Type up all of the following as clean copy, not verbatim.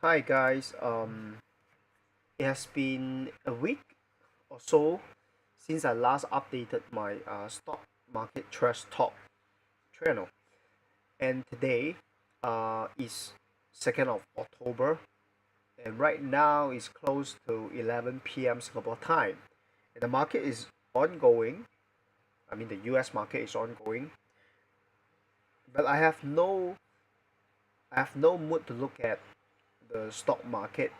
Hi guys, it has been a week or so since I last updated my stock market trash talk channel, and today is 2nd of October, and right now it's close to 11 p.m. Singapore time, and the market is ongoing. I mean the U.S. market is ongoing, but I have no mood to look at the stock market.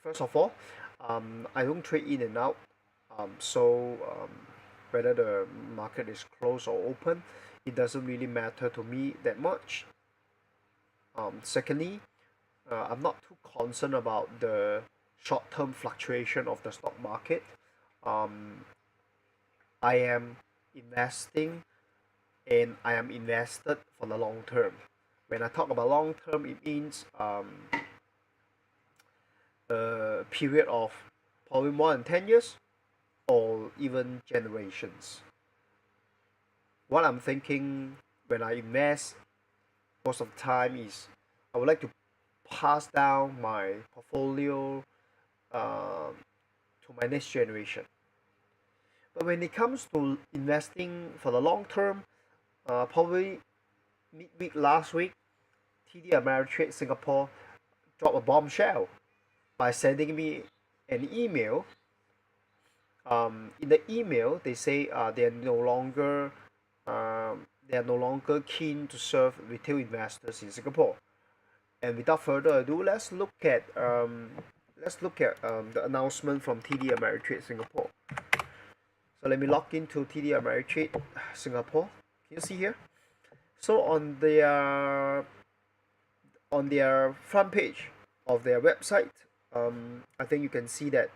First of all, I don't trade in and out, so whether the market is closed or open, it doesn't really matter to me that much. Secondly, I'm not too concerned about the short-term fluctuation of the stock market. Um, I am investing and I am invested for the long term. When I talk about long term, it means a period of probably more than 10 years or even generations. What I'm thinking when I invest most of the time is I would like to pass down my portfolio to my next generation. But when it comes to investing for the long term, probably midweek last week, TD Ameritrade Singapore dropped a bombshell by sending me an email. In the email, they say they are no longer keen to serve retail investors in Singapore. And without further ado, let's look at the announcement from TD Ameritrade Singapore. So let me log into TD Ameritrade Singapore. Can you see here? So on their front page of their website, I think you can see that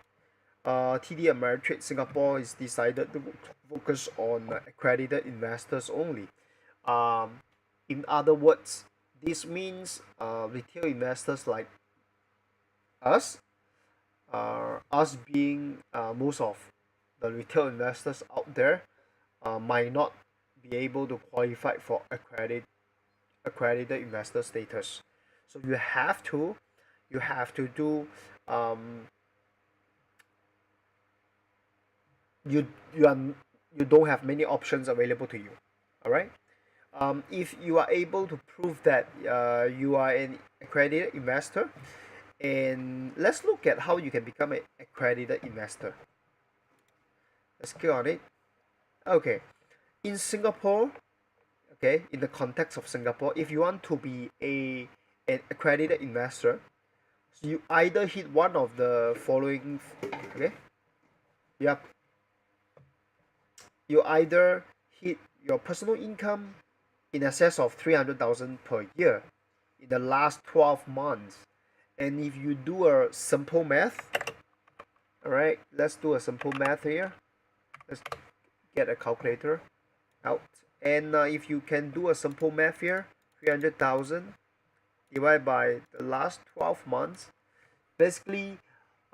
TD Ameritrade Singapore is decided to focus on accredited investors only. Um, in other words, this means retail investors like us, us being most of the retail investors out there, might not be able to qualify for accredited investor status. So you have to do um, you you are you don't have many options available to you. All right. If you are able to prove that you are an accredited investor, and let's look at how you can become an accredited investor. Let's click on it. Okay, in Singapore, okay, in the context of Singapore, if you want to be an accredited investor, you either hit one of the following. Okay, yep, you either hit your personal income in excess of 300,000 per year in the last 12 months. And if you do a simple math, all right, let's do a simple math here. Let's get a calculator out. And if you can do a simple math here, 300,000 divided by the last 12 months, basically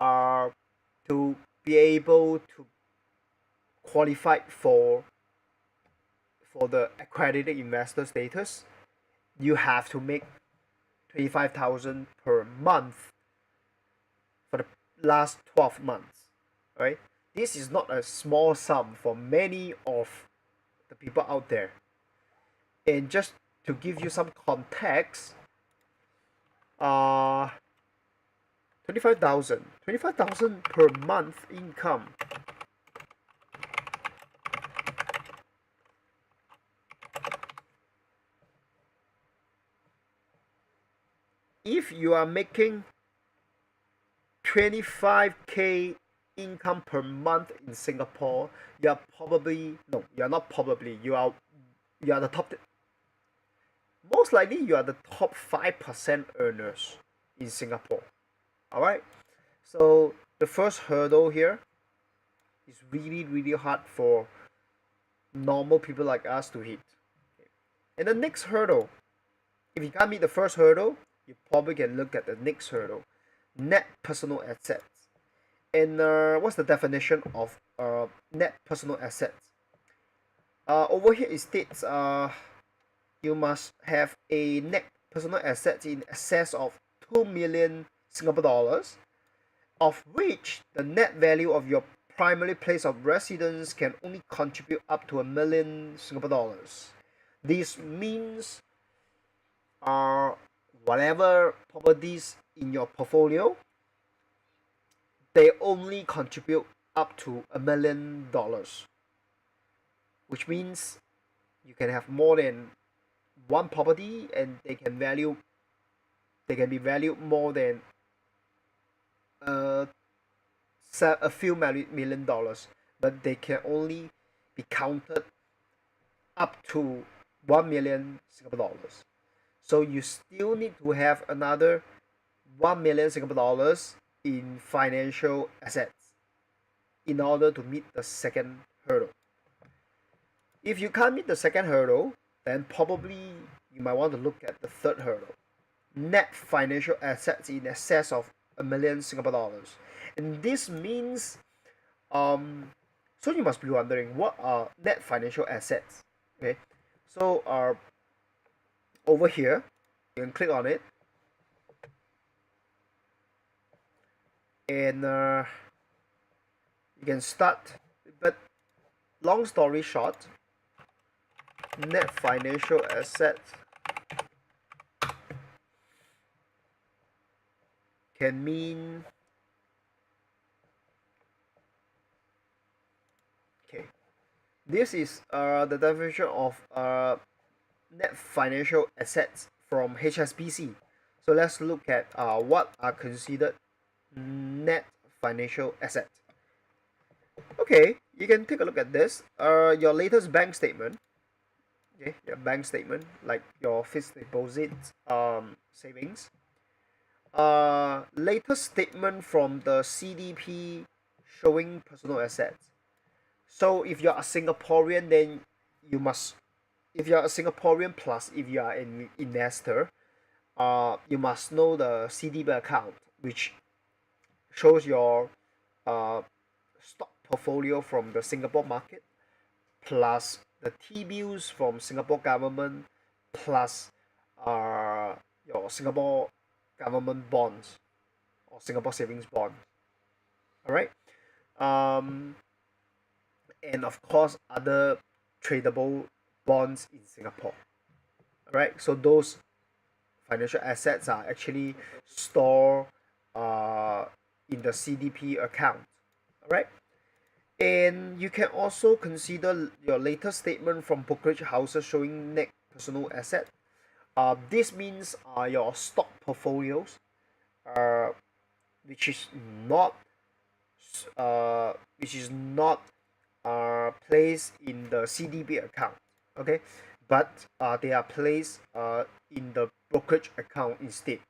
to be able to qualify for the accredited investor status, you have to make 25,000 per month for the last 12 months. Right? This is not a small sum for many of the people out there. And just to give you some context, uh 25,000 per month income. If you are making 25k income per month in Singapore, you are probably no, you are not probably, you are the top, most likely you are the top 5% earners in Singapore. Alright? So the first hurdle here is really, really hard for normal people like us to hit. And the next hurdle, if you can't meet the first hurdle, you probably can look at the next hurdle, net personal assets. And what's the definition of net personal assets? Over here it states you must have a net personal assets in excess of 2 million Singapore dollars, of which the net value of your primary place of residence can only contribute up to 1 million Singapore dollars. This means whatever properties in your portfolio, they only contribute up to $1 million, which means you can have more than one property and they can be valued more than a few million dollars, but they can only be counted up to 1 million Singapore dollars. So you still need to have another 1 million Singapore dollars in financial assets in order to meet the second hurdle. If you can't meet the second hurdle, then probably you might want to look at the third hurdle. Net financial assets in excess of 1 million Singapore dollars. And this means, so you must be wondering, what are net financial assets? Okay, so over here, you can click on it, and you can start. But long story short, net financial assets can mean, okay, this is the definition of net financial assets from HSBC. So let's look at what are considered net financial assets. Okay, you can take a look at this. Your latest bank statement, okay, your bank statement, like your fixed deposits, savings. Latest statement from the CDP showing personal assets. So if you're a Singaporean, then you must, if you're a Singaporean plus if you are an investor, you must know the CDB account, which shows your stock portfolio from the Singapore market, plus the T-bills from Singapore government, plus your Singapore government bonds or Singapore savings bond. Alright, and of course other tradable bonds in Singapore. Alright, so those financial assets are actually stored in the CDP account. Alright, and you can also consider your latest statement from brokerage houses showing net personal asset. This means your stock portfolios, which is not placed in the CDB account, okay, but they are placed in the brokerage account instead.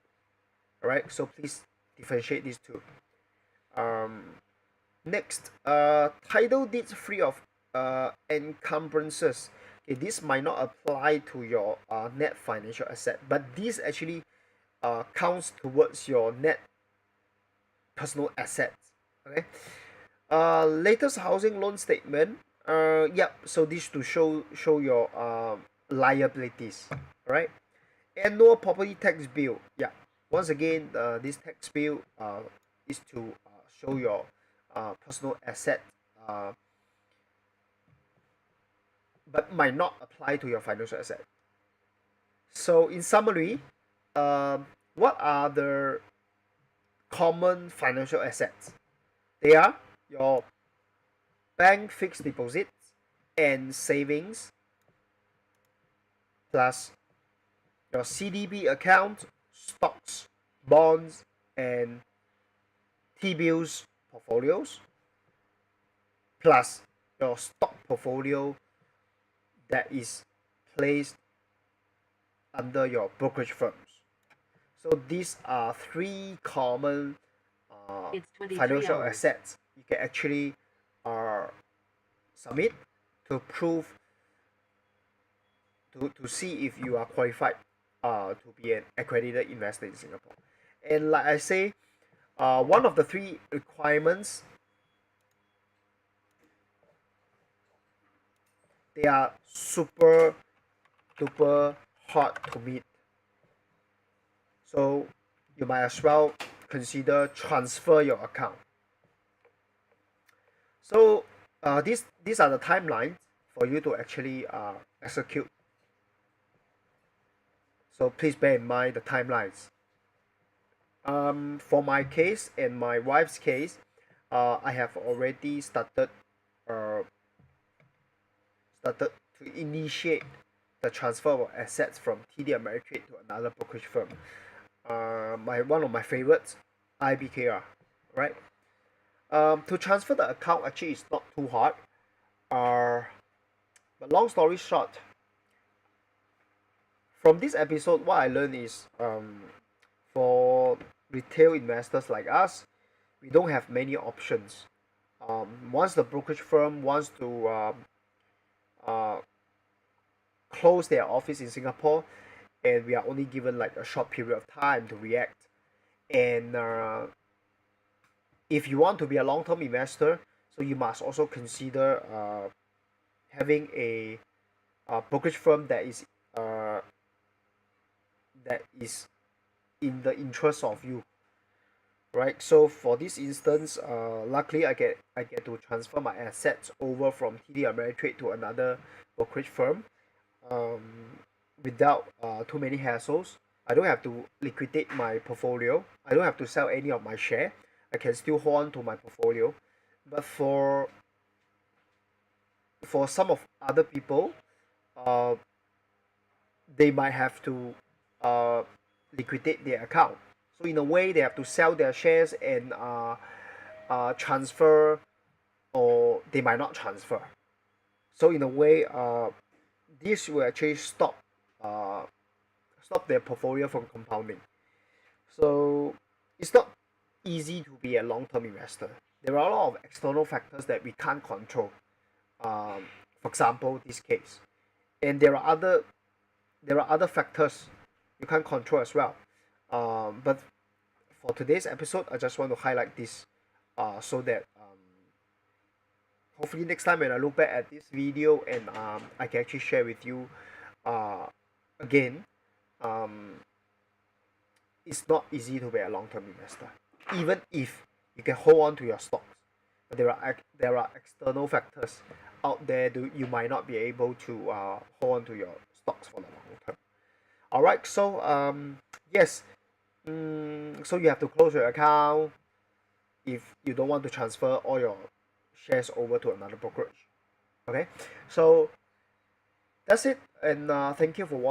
Alright, so please differentiate these two. Next, title deeds free of encumbrances. Okay, this might not apply to your net financial asset, but this actually counts towards your net personal assets. Okay, latest housing loan statement. Yep, so this to show your liabilities. Right, annual property tax bill. Yeah, once again, this tax bill is to show your personal asset, but might not apply to your financial asset. So in summary, what are the common financial assets? They are your bank fixed deposits and savings, plus your CDB account, stocks, bonds, and T-bills portfolios, plus your stock portfolio that is placed under your brokerage firms. So these are three common financial assets you can actually submit to prove, to see if you are qualified to be an accredited investor in Singapore. And like I say, one of the three requirements, they are super duper hard to meet. So you might as well consider transfer your account. So these are the timelines for you to actually execute. So please bear in mind the timelines. For my case and my wife's case, I have already uh, started to initiate the transfer of assets from TD Ameritrade to another brokerage firm. One of my favorites, IBKR, right? To transfer the account actually is not too hard. But long story short, from this episode, what I learned is for retail investors like us, we don't have many options. Once the brokerage firm wants to uh, close their office in Singapore, and we are only given like a short period of time to react. And if you want to be a long-term investor, so you must also consider having a brokerage firm uh, that is in the interest of you, right? So for this instance, luckily I get to transfer my assets over from TD Ameritrade to another brokerage firm, um, without too many hassles. I don't have to liquidate my portfolio. I don't have to sell any of my share. I can still hold on to my portfolio. But for some of other people, uh, they might have to uh, liquidate their account. So in a way, they have to sell their shares and transfer, or they might not transfer. So in a way, this will actually uh, stop their portfolio from compounding. So it's not easy to be a long-term investor. There are a lot of external factors that we can't control. Um, for example, this case, and there are other factors you can't control as well. But for today's episode, I just want to highlight this, so that hopefully next time when I look back at this video and I can actually share with you uh, again. Um, it's not easy to be a long-term investor, even if you can hold on to your stocks. But there are external factors out there that you might not be able to hold on to your stocks for the long term. All right, so yes, so you have to close your account if you don't want to transfer all your shares over to another brokerage. Okay, so that's it, and thank you for watching.